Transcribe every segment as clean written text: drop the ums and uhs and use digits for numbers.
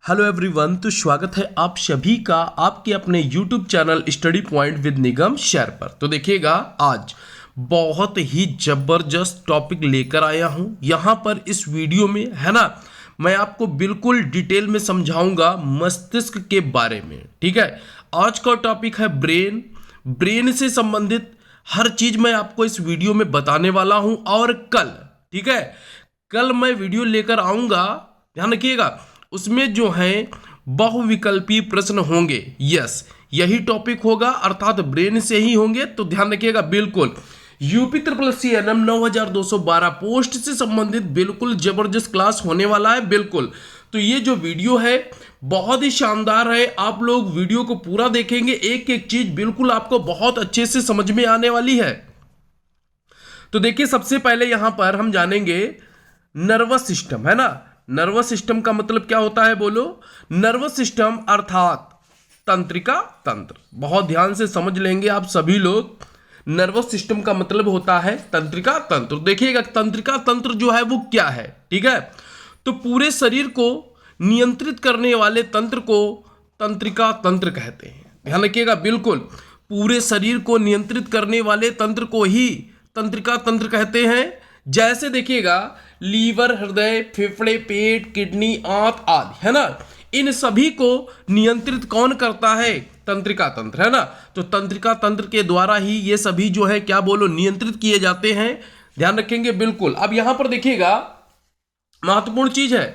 Hello everyone, तो स्वागत है आप सभी का आपके अपने YouTube channel study point with Nigam share पर। तो देखिएगा, आज बहुत ही जबरदस्त टॉपिक लेकर आया हूं यहां पर इस वीडियो में, है ना। मैं आपको बिल्कुल डिटेल में समझाऊंगा मस्तिष्क के बारे में। ठीक है, आज का टॉपिक है ब्रेन से संबंधित हर चीज मैं आपको इस वीडियो में बताने वाला हूं। और कल, ठीक है, कल मैं वीडियो लेकर आऊंगा, ध्यान रखिएगा, उसमें जो है बहुविकल्पी प्रश्न होंगे। यस, यही टॉपिक होगा, अर्थात ब्रेन से ही होंगे। तो ध्यान रखिएगा बिल्कुल। UP triple C NM 9212 post से संबंधित बिल्कुल जबरदस्त क्लास होने वाला है। बिल्कुल, तो ये जो वीडियो है बहुत ही शानदार है। आप लोग वीडियो को पूरा देखेंगे, एक एक चीज बिल्कुल आपको बहुत अच्छे से समझ में आने वाली है। तो देखिए, सबसे पहले यहां पर हम जानेंगे नर्वस सिस्टम, है ना। नर्वस सिस्टम का मतलब क्या होता है, बोलो। नर्वस सिस्टम अर्थात तंत्रिका तंत्र। बहुत ध्यान से समझ लेंगे आप सभी लोग। नर्वस सिस्टम का मतलब होता है तंत्रिका तंत्र। देखिएगा, तंत्रिका तंत्र जो है वो क्या है, ठीक है। तो पूरे शरीर को नियंत्रित करने वाले तंत्र को तंत्रिका तंत्र कहते हैं। ध्यान रखिएगा बिल्कुल, पूरे शरीर को नियंत्रित करने वाले तंत्र को ही तंत्रिका तंत्र कहते हैं। जैसे देखिएगा, लीवर, हृदय, फेफड़े, पेट, किडनी, आंत आदि, है ना। इन सभी को नियंत्रित कौन करता है? तंत्रिका तंत्र, है ना। तो तंत्रिका तंत्र के द्वारा ही ये सभी जो है क्या बोलो नियंत्रित किए जाते हैं। ध्यान रखेंगे बिल्कुल। अब यहां पर देखिएगा, महत्वपूर्ण चीज है,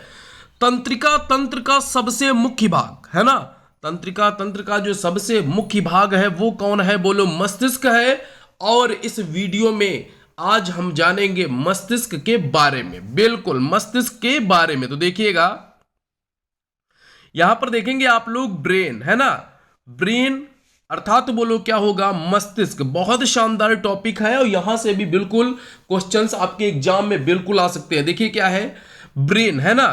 तंत्रिका तंत्र का सबसे मुख्य भाग, है ना। तंत्रिका तंत्र का जो सबसे मुख्य भाग है वो कौन है, बोलो, मस्तिष्क है। और इस वीडियो में आज हम जानेंगे मस्तिष्क के बारे में, बिल्कुल मस्तिष्क के बारे में। तो देखिएगा, यहां पर देखेंगे आप लोग ब्रेन, है ना। ब्रेन अर्थात बोलो क्या होगा, मस्तिष्क। बहुत शानदार टॉपिक है और यहां से भी बिल्कुल क्वेश्चंस आपके एग्जाम में बिल्कुल आ सकते हैं। देखिए क्या है, ब्रेन, है ना।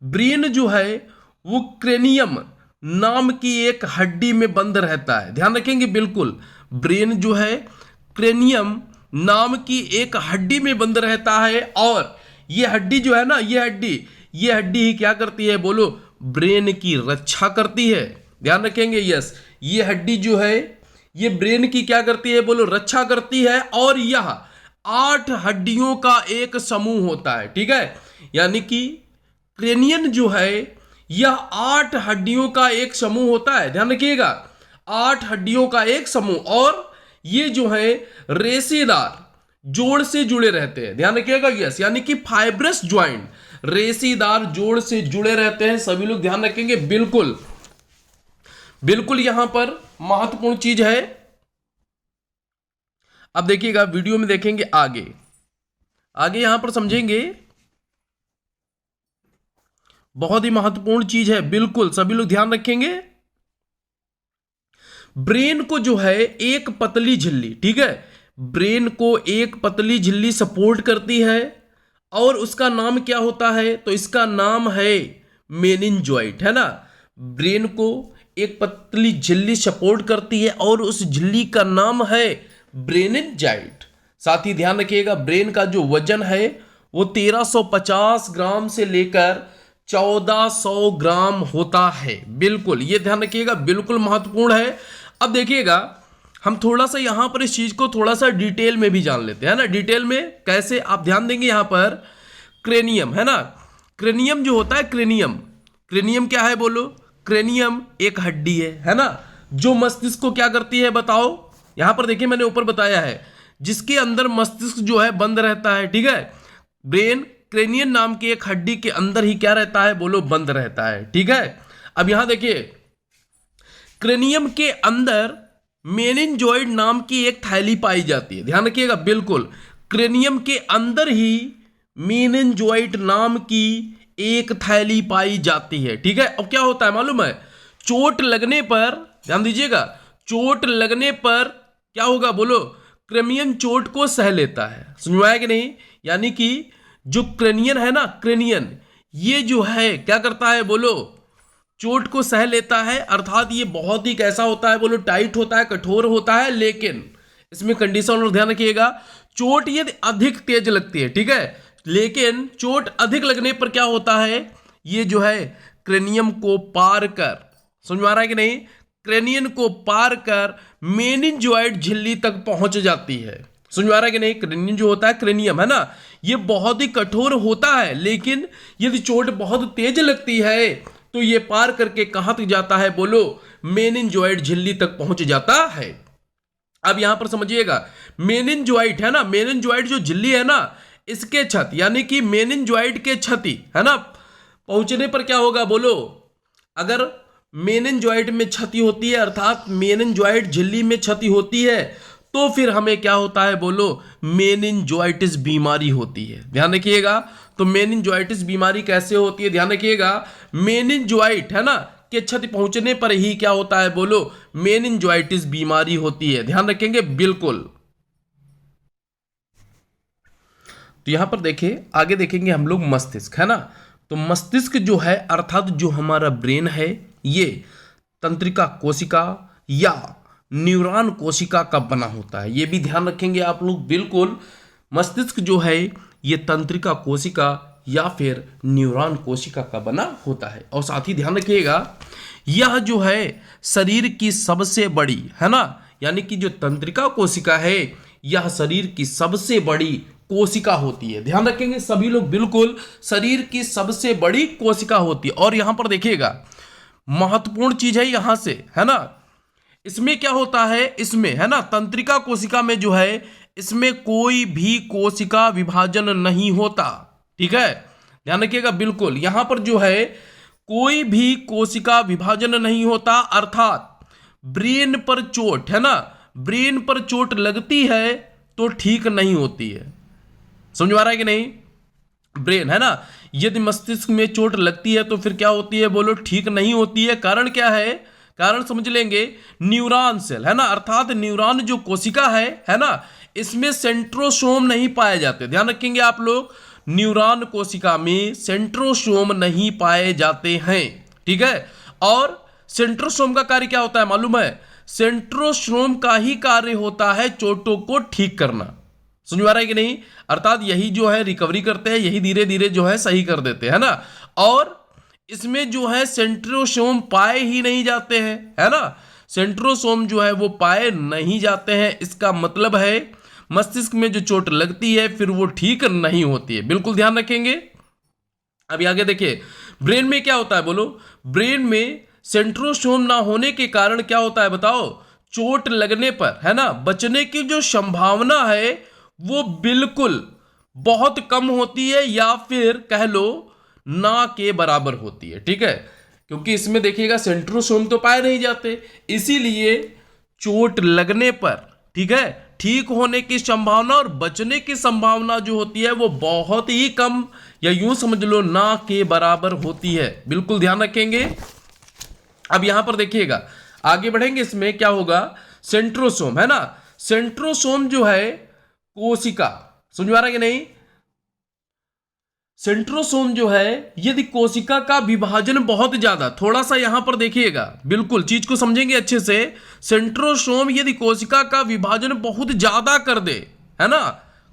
ब्रेन जो है वो क्रेनियम नाम की एक हड्डी में बंद रहता है। ध्यान रखेंगे बिल्कुल, ब्रेन जो है क्रेनियम नाम की एक हड्डी में बंद रहता है। और ये हड्डी जो है ना, ये हड्डी ही क्या करती है, बोलो, ब्रेन की रक्षा करती है। ध्यान रखेंगे, यस, ये हड्डी जो है ये ब्रेन की क्या करती है, बोलो, रक्षा करती है। और यह 8 हड्डियों का एक समूह होता है, ठीक है। यानी कि क्रेनियन जो है यह 8 हड्डियों का एक समूह होता है। ध्यान रखिएगा, 8 हड्डियों का एक समूह। और ये जो है रेशेदार जोड़ से जुड़े रहते हैं। ध्यान रखिएगा, यस, यानी कि फाइब्रस ज्वाइंट, रेशेदार जोड़ से जुड़े रहते हैं। सभी लोग ध्यान रखेंगे बिल्कुल बिल्कुल, यहां पर महत्वपूर्ण चीज है। अब देखिएगा, वीडियो में देखेंगे आगे आगे यहां पर समझेंगे, बहुत ही महत्वपूर्ण चीज है। बिल्कुल सभी लोग ध्यान रखेंगे। ब्रेन को जो है एक पतली झिल्ली, ठीक है, ब्रेन को एक पतली झिल्ली सपोर्ट करती है। और उसका नाम क्या होता है, तो इसका नाम है मेनिंजॉइट, है ना। ब्रेन को एक पतली झिल्ली सपोर्ट करती है और उस झिल्ली का नाम है ब्रेनिनजाइट। साथ ही ध्यान रखिएगा, ब्रेन का जो वजन है वो 1350 ग्राम से लेकर 1400 ग्राम होता है। बिल्कुल, ये ध्यान रखिएगा, बिल्कुल महत्वपूर्ण है। अब देखिएगा, हम थोड़ा सा यहां पर इस चीज को थोड़ा सा डिटेल में भी जान लेते हैं ना। डिटेल में कैसे, आप ध्यान देंगे यहां पर क्रेनियम, है ना। क्रेनियम जो होता है, क्रेनियम क्या है, बोलो। क्रेनियम एक हड्डी है ना, जो मस्तिष्क को क्या करती है, बताओ। यहां पर देखिए, मैंने ऊपर बताया है, जिसके अंदर मस्तिष्क जो है बंद रहता है, ठीक है। ब्रेन क्रेनियन नाम की एक हड्डी के अंदर ही क्या रहता है, बोलो, बंद रहता है, ठीक है। अब यहां देखिए, क्रेनियम के अंदर मेनिंजॉइड नाम की एक थैली पाई जाती है। ध्यान रखिएगा बिल्कुल, क्रेनियम के अंदर ही मेनिंजॉइड नाम की एक थैली पाई जाती है, ठीक है। अब क्या होता है मालूम है, चोट लगने पर, ध्यान दीजिएगा, चोट लगने पर क्या होगा, बोलो, क्रेनियन चोट को सह लेता है। समझ में आया कि नहीं। यानी कि जो क्रेनियन है ना, क्रेनियन ये जो है क्या करता है, बोलो, चोट को सह लेता है। अर्थात ये बहुत ही कैसा होता है, बोलो, टाइट होता है, कठोर होता है। लेकिन इसमें कंडीशन और ध्यान रखिएगा, चोट ये अधिक तेज लगती है, ठीक है। लेकिन चोट अधिक लगने पर क्या होता है, ये जो है क्रेनियम को पार कर, समझ में आ रहा है कि नहीं, क्रेनियन को पार कर मेनिंजोइड झिल्ली तक पहुंच जाती है। समझ में आ रहा है कि नहीं, क्रेनियन जो होता है, क्रेनियम है ना, ये बहुत ही कठोर होता है, लेकिन यदि चोट बहुत तेज लगती है तो ये पार करके कहां तक जाता है बोलो, मेनिंजोइड झिल्ली तक पहुंच जाता है। अब यहां पर समझिएगा, मेनिंजोइड है ना, मेनिंजोइड जो झिल्ली है ना, इसके छत यानी कि मेनिंजोइड के छति है ना, पहुंचने पर क्या होगा बोलो, अगर मेनिंजोइड में क्षति होती है अर्थात मेनिंजोइड झिल्ली में क्षति होती है तो फिर हमें क्या होता है बोलो, मेनिंजोइटिस बीमारी होती है। ध्यान रखिएगा, तो मेनिंजोइटिस बीमारी कैसे होती है, ध्यान रखिएगा, मेनिंजोइट है ना के क्षति पहुंचने पर ही क्या होता है बोलो, मेनिंजोइटिस बीमारी होती है। ध्यान रखेंगे बिल्कुल। तो यहां पर देखिए, आगे देखेंगे हम लोग मस्तिष्क है ना, तो मस्तिष्क जो है अर्थात जो हमारा ब्रेन है, ये तंत्रिका कोशिका या न्यूरॉन कोशिका का बना होता है। ये भी ध्यान रखेंगे आप लोग बिल्कुल, मस्तिष्क जो है ये तंत्रिका कोशिका या फिर न्यूरॉन कोशिका का बना होता है। और साथ ही ध्यान रखिएगा, यह जो है शरीर की सबसे बड़ी है ना, यानी कि जो तंत्रिका कोशिका है यह शरीर की सबसे बड़ी कोशिका होती है। ध्यान रखेंगे सभी लोग बिल्कुल, शरीर की सबसे बड़ी कोशिका होती है। और यहां पर देखिएगा, महत्वपूर्ण चीज है यहां से है ना, इसमें क्या होता है, इसमें है ना तंत्रिका कोशिका में जो है इसमें कोई भी कोशिका विभाजन नहीं होता। ठीक है, ध्यान रखिएगा बिल्कुल, यहां पर जो है कोई भी कोशिका विभाजन नहीं होता, अर्थात ब्रेन पर चोट है ना, ब्रेन पर चोट लगती है तो ठीक नहीं होती है। समझ में आ रहा है कि नहीं, ब्रेन है ना, यदि मस्तिष्क में चोट लगती है तो फिर क्या होती है बोलो, ठीक नहीं होती है। कारण क्या है, कारण समझ लेंगे, न्यूरॉन सेल है ना, अर्थात न्यूरॉन जो कोशिका है ना, इसमें सेंट्रोसोम नहीं पाए जाते। ध्यान रखेंगे आप लोग, न्यूरॉन कोशिका में सेंट्रोसोम नहीं पाए जाते हैं। ठीक है, और सेंट्रोसोम का कार्य क्या होता है मालूम है, सेंट्रोसोम का ही कार्य होता है चोटों को ठीक करना। समझ में आ रहा है कि नहीं, अर्थात यही जो है रिकवरी करते हैं, यही धीरे धीरे जो है सही कर देते हैं ना। और इसमें जो है सेंट्रोसोम पाए ही नहीं जाते हैं है ना, सेंट्रोसोम जो है वो पाए नहीं जाते हैं। इसका मतलब है मस्तिष्क में जो चोट लगती है फिर वो ठीक नहीं होती है, बिल्कुल ध्यान रखेंगे। अभी आगे देखिए, ब्रेन में क्या होता है बोलो, ब्रेन में सेंट्रोसोम ना होने के कारण क्या होता है बताओ, चोट लगने पर है ना बचने की जो संभावना है वो बिल्कुल बहुत कम होती है, या फिर कह लो ना के बराबर होती है। ठीक है, क्योंकि इसमें देखिएगा सेंट्रोसोम तो पाए नहीं जाते, इसीलिए चोट लगने पर ठीक है ठीक होने की संभावना और बचने की संभावना जो होती है वो बहुत ही कम, या यूं समझ लो ना के बराबर होती है। बिल्कुल ध्यान रखेंगे। अब यहां पर देखिएगा, आगे बढ़ेंगे, इसमें क्या होगा, सेंट्रोसोम है ना, सेंट्रोसोम जो है कोशिका, समझ में आ रहा है कि नहीं, सेंट्रोसोम जो है यदि कोशिका का विभाजन बहुत ज्यादा, थोड़ा सा यहां पर देखिएगा बिल्कुल चीज को समझेंगे अच्छे से, सेंट्रोसोम यदि कोशिका का विभाजन बहुत ज्यादा कर दे है ना,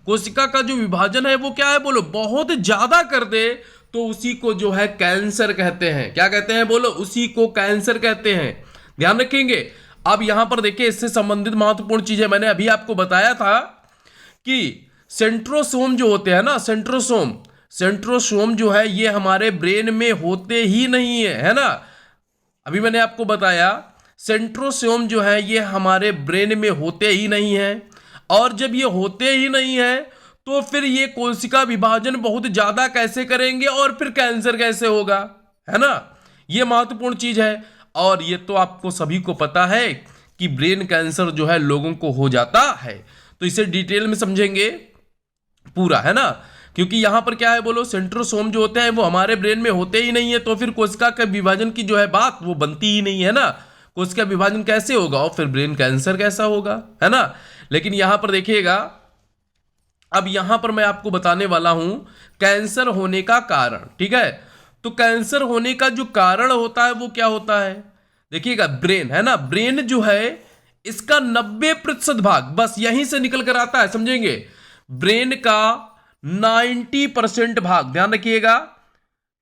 कोशिका का जो विभाजन है वो क्या है बोलो, बहुत ज्यादा कर दे, तो उसी को जो है कैंसर कहते हैं। क्या कहते हैं बोलो, उसी को कैंसर कहते हैं। ध्यान रखेंगे। अब यहां पर देखिए, इससे संबंधित महत्वपूर्ण चीज है, मैंने अभी आपको बताया था कि सेंट्रोसोम जो होते हैं ना, सेंट्रोसोम जो है ये हमारे ब्रेन में होते ही नहीं है ना, अभी मैंने आपको बताया सेंट्रोसोम जो है ये हमारे ब्रेन में होते ही नहीं है, और जब ये होते ही नहीं है तो फिर ये कोशिका विभाजन बहुत ज्यादा कैसे करेंगे और फिर कैंसर कैसे होगा, है ना, ये महत्वपूर्ण चीज है। और ये तो आपको सभी को पता है कि ब्रेन कैंसर जो है लोगों को हो जाता है, तो इसे डिटेल में समझेंगे पूरा है ना, क्योंकि यहां पर क्या है बोलो, सेंट्रोसोम जो होते हैं वो हमारे ब्रेन में होते ही नहीं है, तो फिर कोशिका के विभाजन की जो है बात वो बनती ही नहीं है ना, कोशिका विभाजन कैसे होगा और फिर ब्रेन कैंसर कैसा होगा, है ना। लेकिन यहां पर देखिएगा, अब यहां पर मैं आपको बताने वाला हूं कैंसर होने का कारण। ठीक है, तो कैंसर होने का जो कारण होता है वो क्या होता है, देखिएगा ब्रेन है ना, ब्रेन जो है इसका 90% भाग बस यहीं से निकल कर आता है, समझेंगे, ब्रेन का 90% भाग, ध्यान रखिएगा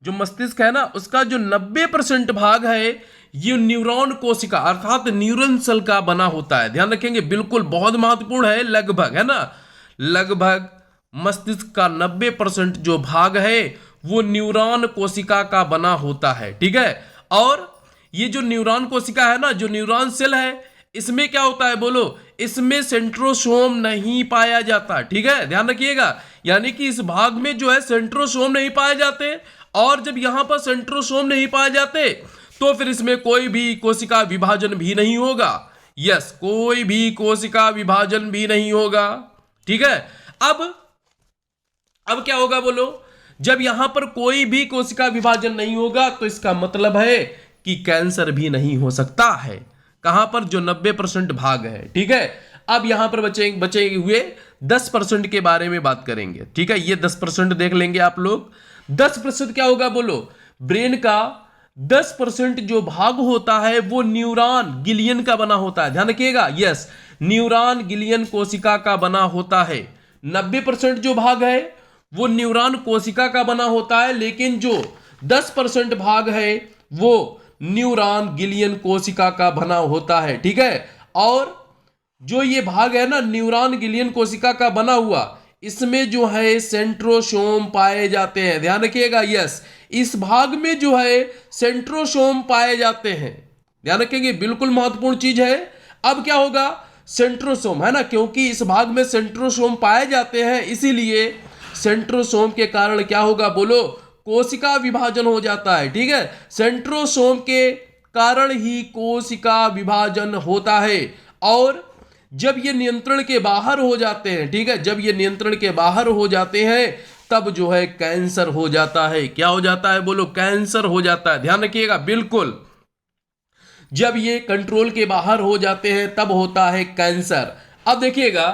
जो मस्तिष्क है ना उसका जो 90% भाग है ये न्यूरॉन कोशिका अर्थात न्यूरॉन सेल का बना होता है। ध्यान रखेंगे, बिल्कुल बहुत महत्वपूर्ण है, लगभग, है ना, लगभग मस्तिष्क का 90% जो भाग है वो न्यूरॉन कोशिका का बना होता है। ठीक है, और ये जो न्यूरॉन कोशिका है ना, जो न्यूरॉन सेल है, इसमें क्या होता है बोलो, इसमें सेंट्रोसोम नहीं पाया जाता। ठीक है, ध्यान रखिएगा, यानी कि इस भाग में जो है सेंट्रोसोम नहीं पाए जाते, और जब यहां पर सेंट्रोसोम नहीं पाए जाते तो फिर इसमें कोई भी कोशिका विभाजन भी नहीं होगा। यस, कोई भी कोशिका विभाजन भी नहीं होगा। ठीक है, अब क्या होगा बोलो, जब यहां पर कोई भी कोशिका विभाजन नहीं होगा तो इसका मतलब है कि कैंसर भी नहीं हो सकता है। कहां पर, जो 90% भाग है। ठीक है, अब यहां पर बचे हुए 10% के बारे में बात करेंगे। ठीक है, ये 10% देख लेंगे आप लोग। 10% क्या होगा बोलो, ब्रेन का 10% जो भाग होता है वो न्यूरॉन गिलियन का बना होता है। ध्यान रखिएगा, यस, न्यूरॉन गिलियन कोशिका का बना होता है। 90% जो भाग है वो न्यूरॉन कोशिका का बना होता है, लेकिन जो 10% भाग है वो न्यूरॉन गिलियन कोशिका का बना होता है। ठीक है, और जो ये भाग है ना न्यूरॉन गिलियन कोशिका का बना हुआ, इसमें जो है सेंट्रोसोम पाए जाते हैं। ध्यान रखिएगा, यस, इस भाग में जो है सेंट्रोसोम पाए जाते हैं। ध्यान रखेंगे, बिल्कुल महत्वपूर्ण चीज है। अब क्या होगा, सेंट्रोसोम है ना, क्योंकि इस भाग में सेंट्रोसोम पाए जाते हैं, इसीलिए सेंट्रोसोम के कारण क्या होगा बोलो, कोशिका विभाजन हो जाता है। ठीक है, सेंट्रोसोम के कारण ही कोशिका विभाजन होता है, और जब ये नियंत्रण के बाहर हो जाते हैं, ठीक है, जब ये नियंत्रण के बाहर हो जाते हैं तब जो है कैंसर हो जाता है। क्या हो जाता है बोलो, कैंसर हो जाता है। ध्यान रखिएगा, बिल्कुल जब ये कंट्रोल के बाहर हो जाते हैं तब होता है कैंसर। अब देखिएगा,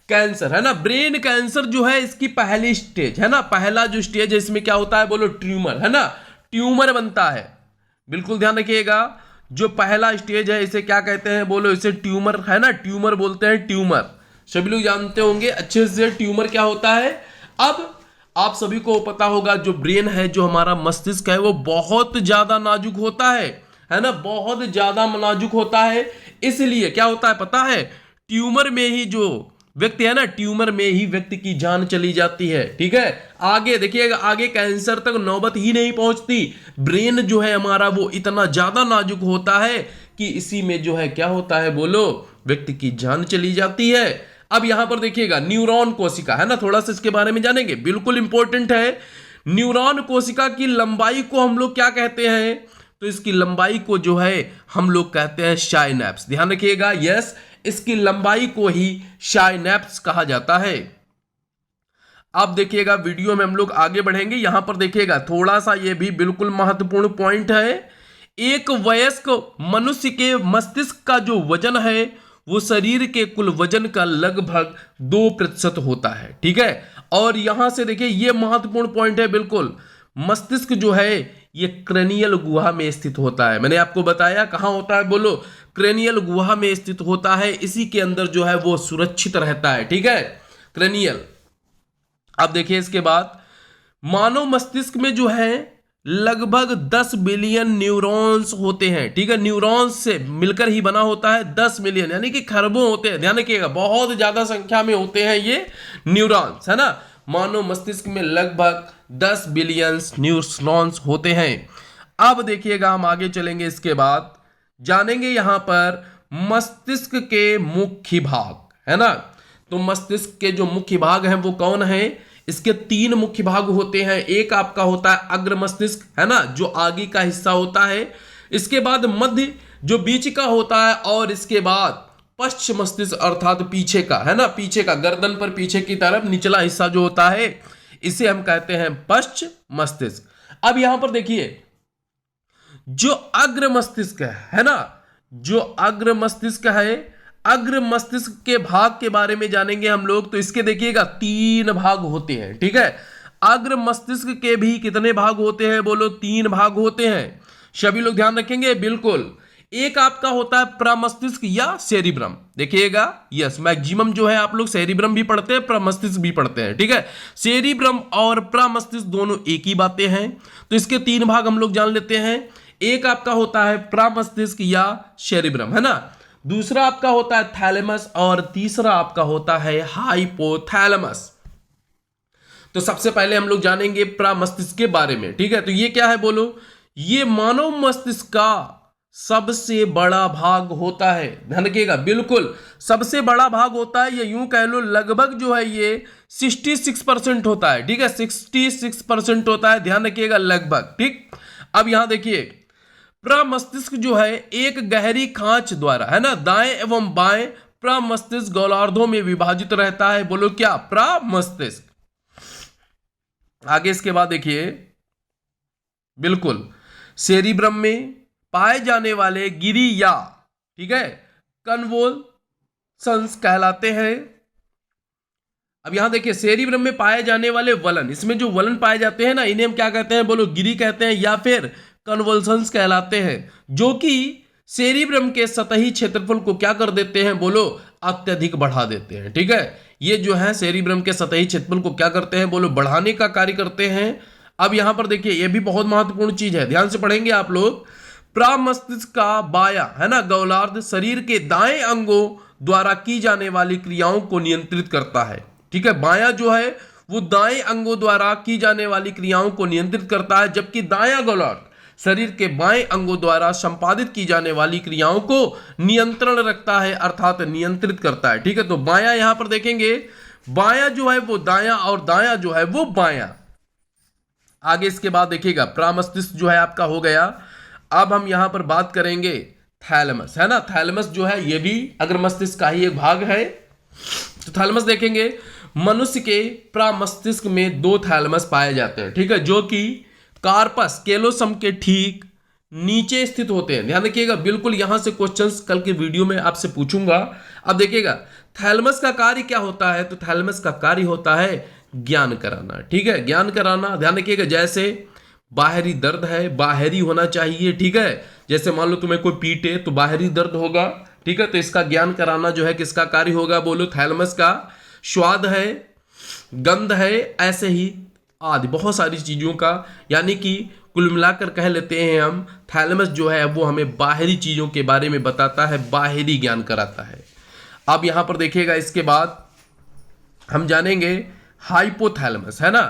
कैंसर है ना, ब्रेन कैंसर जो है इसकी पहली स्टेज है ना, पहला जो स्टेज है इसमें क्या होता है बोलो, ट्यूमर, है ना, ट्यूमर बनता है। बिल्कुल ध्यान रखिएगा, जो पहला स्टेज है इसे क्या कहते हैं बोलो, इसे ट्यूमर, है ना, ट्यूमर बोलते हैं, ट्यूमर सभी लोग जानते होंगे अच्छे से ट्यूमर क्या होता है। अब आप सभी को पता होगा जो ब्रेन है, जो हमारा मस्तिष्क है, वो बहुत ज्यादा नाजुक होता है ना, बहुत ज्यादा नाजुक होता है। इसलिए क्या होता है पता है, ट्यूमर में ही जो व्यक्ति है ना, ट्यूमर में ही व्यक्ति की जान चली जाती है। ठीक है, आगे देखिएगा, आगे कैंसर तक नौबत ही नहीं पहुंचती। ब्रेन जो है हमारा वो इतना ज्यादा नाजुक होता है कि इसी में जो है क्या होता है बोलो, व्यक्ति की जान चली जाती है। अब यहां पर देखिएगा, न्यूरॉन कोशिका है ना, थोड़ा सा इसके बारे में जानेंगे, बिल्कुल इंपॉर्टेंट है। न्यूरॉन कोशिका की लंबाई को हम लोग क्या कहते हैं, तो इसकी लंबाई को जो है हम लोग कहते हैं साइनैप्स। ध्यान रखिएगा, यस, इसकी लंबाई को ही साइनैप्स कहा जाता है। अब देखिएगा, वीडियो में हम लोग आगे बढ़ेंगे, यहां पर देखिएगा थोड़ा सा ये भी बिल्कुल महत्वपूर्ण पॉइंट है। एक वयस्क मनुष्य के मस्तिष्क का जो वजन है वो शरीर के कुल वजन का लगभग 2% होता है। ठीक है, और यहां से देखिए ये महत्वपूर्ण पॉइंट है, बिल्कुल मस्तिष्क जो है ये क्रेनियल गुहा में स्थित होता है। मैंने आपको बताया कहां होता है बोलो, क्रेनियल गुहा में स्थित होता है, इसी के अंदर जो है वो सुरक्षित रहता है। ठीक है, क्रेनियल। अब देखिए इसके बाद, मानव मस्तिष्क में जो है लगभग 10 बिलियन न्यूरॉन्स होते हैं। ठीक है, न्यूरॉन्स से मिलकर ही बना होता है 10 मिलियन, यानी कि खरबों होते हैं। ध्यान रखिएगा, बहुत ज्यादा संख्या में होते हैं ये न्यूरॉन्स, है ना। मानव मस्तिष्क में लगभग 10 बिलियन न्यूरॉन्स होते हैं। अब देखिएगा, हम आगे चलेंगे, इसके बाद जानेंगे यहां पर मस्तिष्क के मुख्य भाग, है ना। तो मस्तिष्क के जो मुख्य भाग हैं वो कौन है, इसके 3 मुख्य भाग होते हैं। एक आपका होता है अग्र मस्तिष्क, है ना, जो आगे का हिस्सा होता है, इसके बाद मध्य जो बीच का होता है, और इसके बाद पश्च मस्तिष्क अर्थात पीछे का, है ना, पीछे का, गर्दन पर पीछे की तरफ निचला हिस्सा जो होता है इसे हम कहते हैं पश्च मस्तिष्क। अब यहां पर देखिए, जो अग्र मस्तिष्क है ना, जो अग्र मस्तिष्क है, अग्र मस्तिष्क के भाग के बारे में जानेंगे हम लोग। तो इसके देखिएगा 3 भाग होते हैं। ठीक है, अग्र मस्तिष्क के भी कितने भाग होते हैं बोलो, 3 भाग होते हैं। सभी लोग ध्यान रखेंगे, बिल्कुल। एक आपका होता है प्रमस्तिष्क या सेरिब्रम। देखिएगा, यस, मैक्सिमम जो है आप लोग सेरिब्रम भी पढ़ते हैं, प्रमस्तिष्क भी पढ़ते हैं, ठीक है। सेरिब्रम और प्रमस्तिष्क दोनों एक ही बातें हैं। तो इसके तीन भाग हम लोग जान लेते हैं। एक आपका होता है प्रमस्तिष्क या सेरिब्रम, है ना। दूसरा आपका होता है थैलेमस और तीसरा आपका होता है हाइपोथैलेमस। तो सबसे पहले हम लोग जानेंगे प्रमस्तिष्क के बारे में, ठीक है। तो ये क्या है बोलो, ये मानव मस्तिष्क का सबसे बड़ा भाग होता है। ध्यान रखिएगा, बिल्कुल सबसे बड़ा भाग होता है, या यूं कह लो लगभग जो है ये 66% होता है, ठीक है। 66% होता है, ध्यान रखिएगा, लगभग, ठीक। अब यहां देखिए, प्रमस्तिष्क जो है एक गहरी खांच द्वारा, है ना, दाएं एवं बाएं प्रमस्तिष्क गोलार्धों में विभाजित रहता है। बोलो क्या, प्रमस्तिष्क। आगे इसके बाद देखिए, बिल्कुल सेरिब्रम में पाए जाने वाले गिरिया, ठीक है, कन्वोल्सन्स कहलाते हैं। अब यहां देखिए, सेरिब्रम में पाए जाने वाले वलन, इसमें जो वलन पाए जाते हैं ना, इन्हें हम क्या कहते हैं बोलो, गिरी कहते हैं या फिर कन्वोल्सन्स कहलाते हैं, जो कि सेरिब्रम के सतही क्षेत्रफल को क्या कर देते हैं बोलो, अत्यधिक बढ़ा देते हैं, ठीक है। ये जो है सेरिब्रम के सतही क्षेत्रफल को क्या करते हैं बोलो, बढ़ाने का कार्य करते हैं। अब यहां पर देखिए, यह भी बहुत महत्वपूर्ण चीज है, ध्यान से पढ़ेंगे आप लोग। प्रमस्तिष्क का बायां, है ना, गोलार्ध शरीर के दाएं अंगों द्वारा की जाने वाली क्रियाओं को नियंत्रित करता है, ठीक है। बायां जो है वो दाएं अंगों द्वारा की जाने वाली क्रियाओं को नियंत्रित करता है, जबकि दायां गोलार्ध शरीर के बाएं अंगों द्वारा संपादित की जाने वाली क्रियाओं को नियंत्रण रखता है, अर्थात नियंत्रित करता है, ठीक है। तो बायां यहां पर देखेंगे, बायां जो है वो दायां और दायां जो है वो बायां। आगे इसके बाद देखिएगा, प्रमस्तिष्क जो है आपका हो गया। अब हम यहां पर बात करेंगे थैलेमस, है ना। थैलेमस जो है ये भी अग्र मस्तिष्क का ही एक भाग है। तो थैलेमस देखेंगे, मनुष्य के प्रमस्तिष्क में दो थैलेमस पाए जाते हैं, ठीक है, जो कि कार्पस कैलोसम के ठीक नीचे स्थित होते हैं। ध्यान रखिएगा, बिल्कुल यहां से क्वेश्चंस कल के वीडियो में आपसे पूछूंगा। अब देखिएगा, थैलेमस का कार्य क्या होता है, तो थैलेमस का कार्य होता है ज्ञान कराना, ठीक है, ज्ञान कराना। ध्यान रखिएगा, जैसे बाहरी दर्द है, बाहरी होना चाहिए, ठीक है। जैसे मान लो तुम्हें कोई पीटे तो बाहरी दर्द होगा, ठीक है। तो इसका ज्ञान कराना जो है किसका कार्य होगा बोलो, थैलेमस का। स्वाद है, गंध है, ऐसे ही आदि बहुत सारी चीजों का, यानी कि कुल मिलाकर कह लेते हैं हम, थैलेमस जो है वो हमें बाहरी चीजों के बारे में बताता है, बाहरी ज्ञान कराता है। अब यहां पर देखिएगा, इसके बाद हम जानेंगे हाइपोथैलेमस, है ना।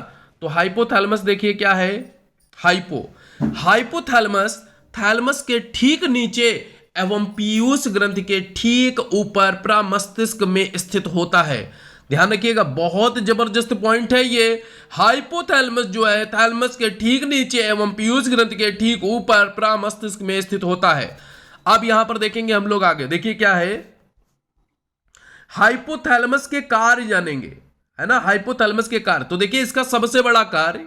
तो हाइपोथैलेमस देखिए क्या है, हाइपोथैलेमस थैलेमस के ठीक नीचे एवं पीयूष ग्रंथि के ठीक ऊपर प्रमस्तिष्क में स्थित होता है। ध्यान रखिएगा, बहुत जबरदस्त पॉइंट है ये। हाइपोथैलेमस जो है थैलेमस के ठीक नीचे एवं पीयूष ग्रंथि के ठीक ऊपर प्रमस्तिष्क में स्थित होता है। अब यहां पर देखेंगे हम लोग आगे, देखिए क्या है, हाइपोथैलेमस के कार्य जानेंगे, है ना। हाइपोथैलेमस के कार्य, तो देखिए इसका सबसे बड़ा कार्य,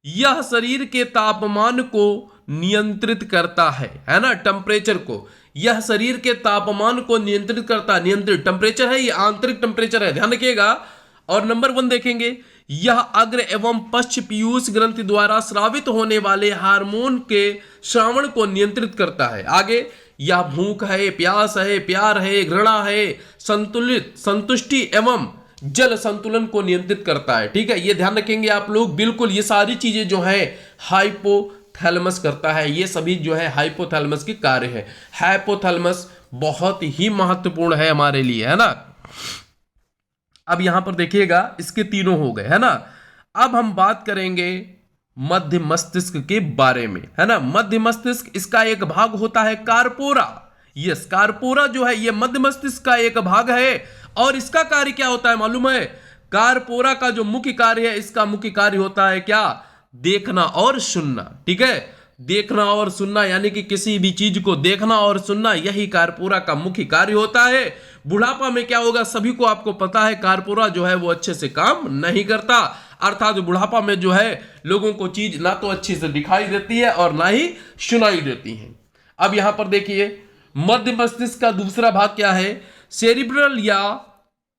यह शरीर के तापमान को नियंत्रित करता है ना, टेम्परेचर को। यह शरीर के तापमान को नियंत्रित करता है, नियंत्रित टेम्परेचर है, ये आंतरिक टेम्परेचर है, ध्यान रखिएगा। और नंबर 1 देखेंगे, यह अग्र एवं पश्च पीयूष ग्रंथि द्वारा स्रावित होने वाले हार्मोन के श्रावण को नियंत्रित करता है। आगे, यह भूख है, प्यास है, प्यार है, घृणा है, संतुष्टि एवं जल संतुलन को नियंत्रित करता है, ठीक है। ये ध्यान रखेंगे आप लोग, बिल्कुल ये सारी चीजें जो है हाइपोथैलेमस करता है, ये सभी जो है हाइपोथैलेमस के कार्य है। हाइपोथैलेमस बहुत ही महत्वपूर्ण है हमारे लिए, है ना। अब यहां पर देखिएगा, इसके तीनों हो गए, है ना। अब हम बात करेंगे मध्य मस्तिष्क के बारे में, है ना। मध्य मस्तिष्क, इसका एक भाग होता है कार्पोरा। यस, कार्पोरा जो है ये मध्य मस्तिष्क का एक भाग है। और इसका कार्य क्या होता है मालूम है, कार्पोरा का जो मुख्य कार्य है, इसका मुख्य कार्य होता है क्या, देखना और सुनना, ठीक है। देखना और सुनना, यानी कि किसी भी चीज को देखना और सुनना, यही कार्पोरा का मुख्य कार्य होता है। बुढ़ापा में क्या होगा, सभी को आपको पता है, कार्पोरा जो है वो अच्छे से काम नहीं करता, अर्थात बुढ़ापा में जो है लोगों को चीज ना तो अच्छे से दिखाई देती है और ना ही सुनाई देती है। अब यहां पर देखिए, मध्य मस्तिष्क का दूसरा भाग क्या है, सेरिब्रल या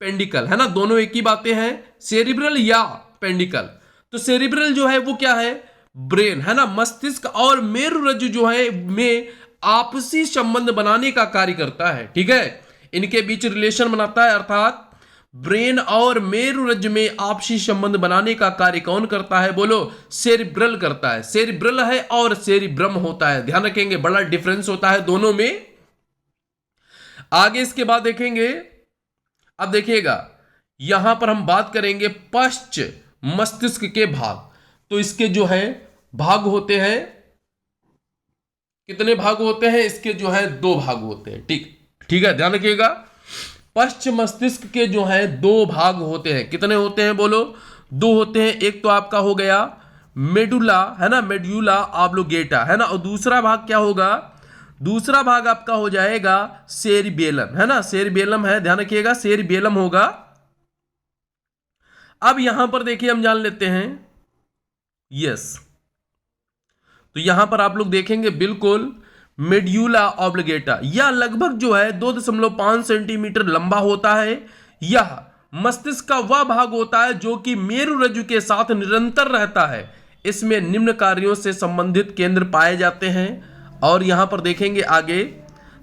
पेंडिकल, है ना। दोनों एक ही बातें हैं, सेरिब्रल या पेंडिकल। तो सेरिब्रल जो है वो क्या है, ब्रेन, है ना। मस्तिष्क और मेरुरज्जु जो है में आपसी संबंध बनाने का कार्य करता है। ठीक है, इनके बीच रिलेशन बनाता है, अर्थात ब्रेन और मेरुरज्जु में आपसी संबंध बनाने का कार्य कौन करता है? बोलो, सेरिब्रल करता है। सेरिब्रल है और सेरिब्रम होता है, ध्यान रखेंगे, बड़ा डिफरेंस होता है दोनों में। आगे इसके बाद देखेंगे, अब देखिएगा यहां पर हम बात करेंगे पश्च मस्तिष्क के भाग। तो इसके जो है भाग होते हैं, कितने भाग होते हैं? इसके जो है 2 भाग होते हैं। ठीक है, ध्यान रखिएगा। पश्चिम मस्तिष्क के जो है 2 भाग होते हैं। कितने होते हैं? बोलो, 2 होते हैं। एक तो आपका हो गया मेडुला, है ना, मेड्यूला ऑब्लिगेटा, है ना, और दूसरा भाग क्या होगा? दूसरा भाग आपका हो जाएगा सेरिबेलम, है ना, सेरिबेलम है, ध्यान रखिएगा, सेरिबेलम होगा। अब यहां पर देखिए हम जान लेते हैं, यस, तो यहां पर आप लोग देखेंगे बिल्कुल मेड्यूला ऑब्लिगेटा, यह लगभग जो है 2.5 सेंटीमीटर लंबा होता है। यह मस्तिष्क का वह भाग होता है जो कि मेरुरज्जु के साथ निरंतर रहता है। इसमें निम्न कार्यों से संबंधित केंद्र पाए जाते हैं। और यहां पर देखेंगे आगे,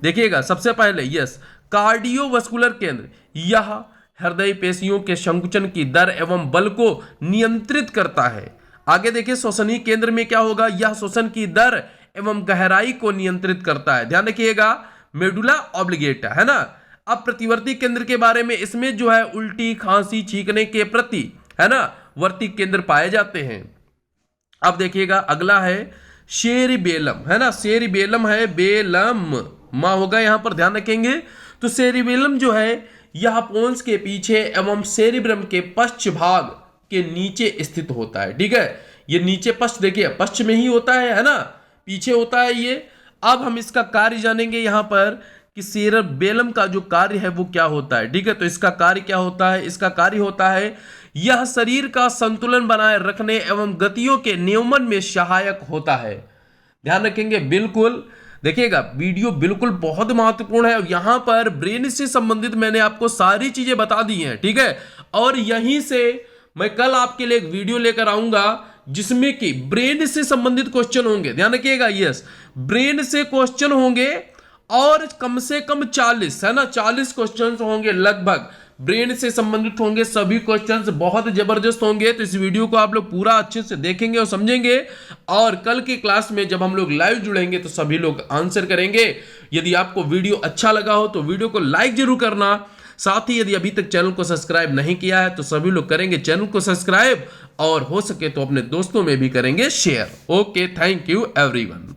देखिएगा सबसे पहले यस, कार्डियोवस्कुलर केंद्र, यह हृदय पेशियों के संकुचन की दर एवं बल को नियंत्रित करता है। आगे देखिए श्वसनीय केंद्र में क्या होगा? यह श्वसन की दर एवं गहराई को नियंत्रित करता है, ध्यान रखिएगा, मेडुला ऑब्लिगेटा, है ना। अब प्रतिवर्ती केंद्र के बारे में, इसमें जो है उल्टी, खांसी, छींकने के प्रति, है ना, वर्ती केंद्र पाए जाते हैं। अब देखिएगा अगला है सेरिबेलम, है ना, सेरिबेलम है, बेलम मां होगा यहां पर, ध्यान रखेंगे। तो सेरिबेलम जो है यह पोन्स के पीछे एवं सेरिब्रम के पश्च भाग के नीचे स्थित होता है। ठीक है, ये नीचे पश्च, देखिए पश्च में ही होता है ना, पीछे होता है ये। अब हम इसका कार्य जानेंगे यहां पर कि सेरिबेलम का जो कार्य है वो क्या होता है। ठीक है, तो इसका कार्य क्या होता है? इसका कार्य होता है यह शरीर का संतुलन बनाए रखने एवं गतियों के नियमन में सहायक होता है। ध्यान रखेंगे बिल्कुल, देखिएगा वीडियो बिल्कुल बहुत महत्वपूर्ण है। यहां पर ब्रेन से संबंधित मैंने आपको सारी चीजें बता दी हैं। ठीक है, और यहीं से मैं कल आपके लिए एक वीडियो लेकर आऊंगा जिसमें कि ब्रेन से संबंधित क्वेश्चन होंगे, ध्यान रखिएगा, यस, ब्रेन से क्वेश्चन होंगे और कम से कम 40, है ना, 40 क्वेश्चंस होंगे लगभग, ब्रेन से संबंधित होंगे। सभी क्वेश्चंस बहुत जबरदस्त होंगे। तो इस वीडियो को आप लोग पूरा अच्छे से देखेंगे और समझेंगे, और कल की क्लास में जब हम लोग लाइव जुड़ेंगे तो सभी लोग आंसर करेंगे। यदि आपको वीडियो अच्छा लगा हो तो वीडियो को लाइक जरूर करना। साथ ही यदि अभी तक चैनल को सब्सक्राइब नहीं किया है तो सभी लोग करेंगे चैनल को सब्सक्राइब, और हो सके तो अपने दोस्तों में भी करेंगे share. Okay, thank you everyone.